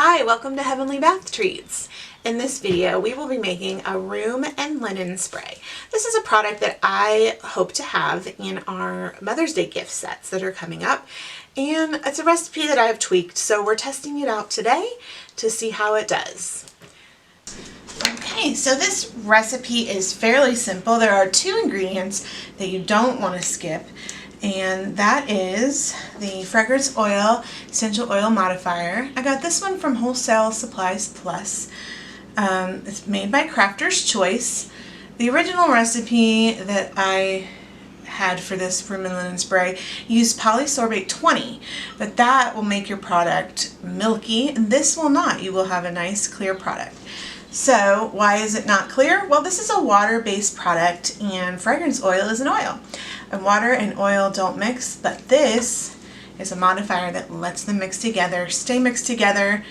Hi, welcome to Heavenly Bath Treats. In this video, we will be making a room and linen spray. This is a product that I hope to have in our Mother's Day gift sets that are coming up. And it's a recipe that I've tweaked, so we're testing it out today to see how it does. Okay, so this recipe is fairly simple. There are two ingredients that you don't want to skip, and that is the fragrance oil, essential oil modifier. I got this one from Wholesale Supplies Plus. It's made by Crafter's Choice. The original recipe that I had for this room and linen spray used polysorbate 20, but that will make your product milky. This will not. You will have a nice clear product. So why is it not clear? Well, this is a water-based product, and fragrance oil is an oil. And water and oil don't mix, but this is a modifier that lets them mix together, stay mixed together.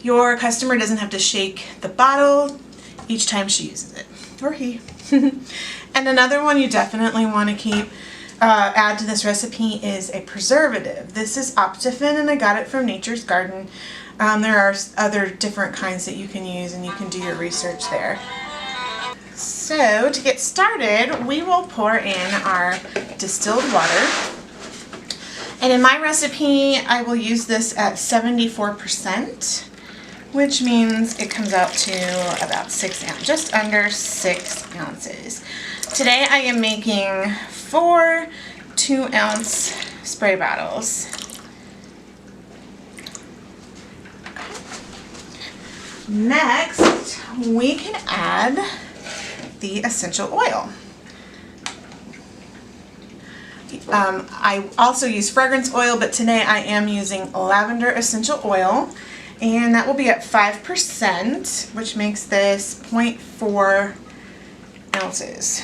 Your customer doesn't have to shake the bottle each time she uses it, or he. And another one you definitely want to keep, add to this recipe is a preservative. This is Optifin, and I got it from Nature's Garden. There are other different kinds that you can use, and you can do your research there. So to get started, we will pour in our distilled water. And in my recipe, I will use this at 74%, which means it comes out to about 6 ounces, just under 6 ounces. Today I am making 4 2-ounce spray bottles. Next, we can add the essential oil. I also use fragrance oil, but today I am using lavender essential oil, and that will be at 5%, which makes this 0.4 ounces.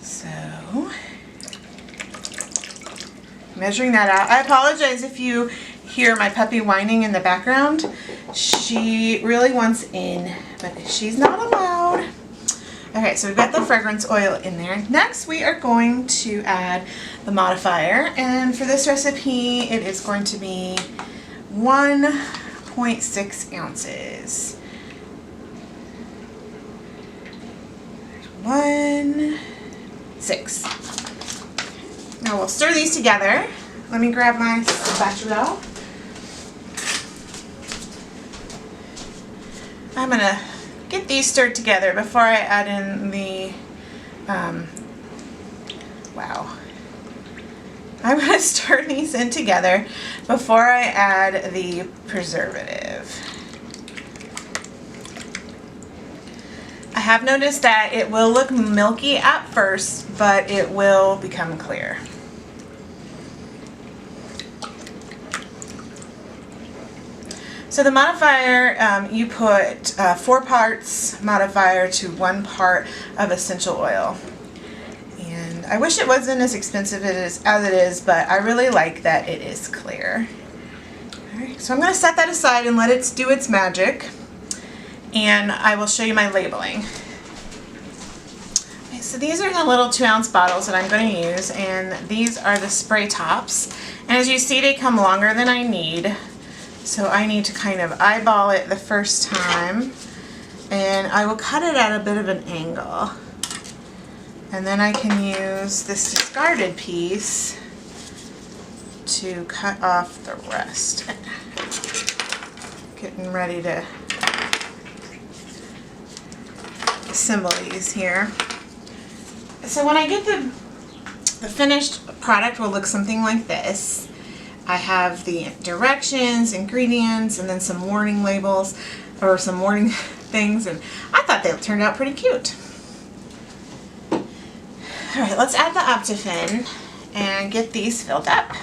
So, measuring that out. I apologize if you hear my puppy whining in the background. She really wants in, but she's not allowed. Okay, so we've got the fragrance oil in there. Next, we are going to add the modifier, and for this recipe, it is going to be 1.6 ounces. 1.6. Now we'll stir these together. Let me grab my spatula. I'm going to get these stirred together before I add in the, I'm going to stir these in together before I add the preservative. I have noticed that it will look milky at first, but it will become clear. So the modifier, you put 4 parts modifier to 1 part of essential oil. And I wish it wasn't as expensive as it is, but I really like that it is clear. Alright, so I'm going to set that aside and let it do its magic. And I will show you my labeling. Okay, so these are the little 2-ounce bottles that I'm going to use, and these are the spray tops. And as you see, they come longer than I need. So I need to kind of eyeball it the first time, and I will cut it at a bit of an angle. And then I can use this discarded piece to cut off the rest. Getting ready to assemble these here. So when I get the finished product will look something like this. I have the directions, ingredients, and then some warning labels, or some warning things, and I thought they turned out pretty cute. Alright, let's add the Optifin and get these filled up.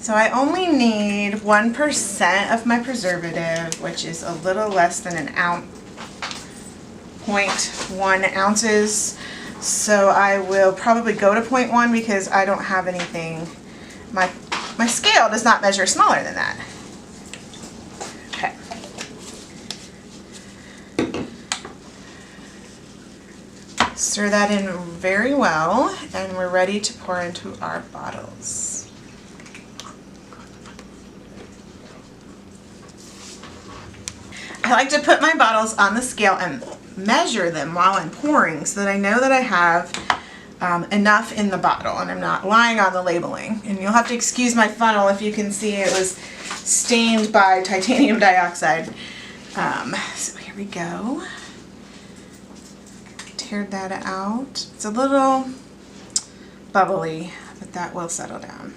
So I only need 1% of my preservative, which is a little less than an ounce, 0.1 ounces. So I will probably go to 0.1 because I don't have anything. My scale does not measure smaller than that. Okay. Stir that in very well, and we're ready to pour into our bottles. like to put my bottles on the scale and measure them while I'm pouring so that I know that I have enough in the bottle and I'm not lying on the labeling. And you'll have to excuse my funnel if you can see it was stained by titanium dioxide. So here we go. Tear that out. It's a little bubbly, but that will settle down.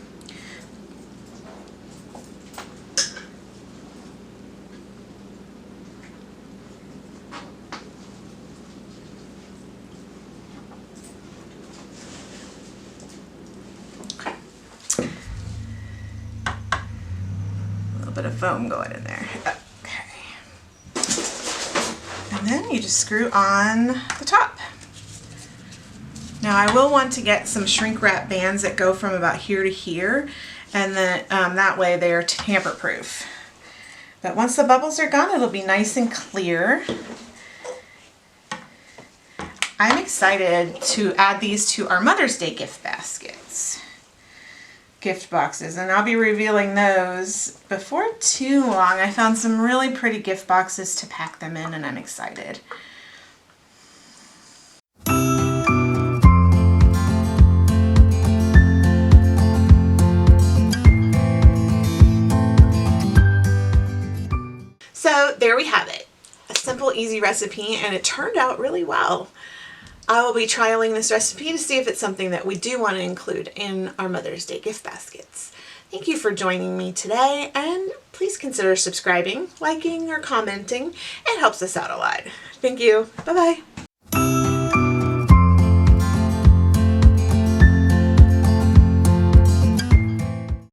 Bit of foam going in there. Okay. And then you just screw on the top. Now I will want to get some shrink wrap bands that go from about here to here, and then that way they are tamper proof. But once the bubbles are gone, it'll be nice and clear. I'm excited to add these to our Mother's Day gift boxes, and I'll be revealing those before too long. I found some really pretty gift boxes to pack them in, and I'm excited. So there we have it. A simple, easy recipe, and it turned out really well. I will be trialing this recipe to see if it's something that we do want to include in our Mother's Day gift baskets. Thank you for joining me today, and please consider subscribing, liking, or commenting. It helps us out a lot. Thank you. Bye-bye.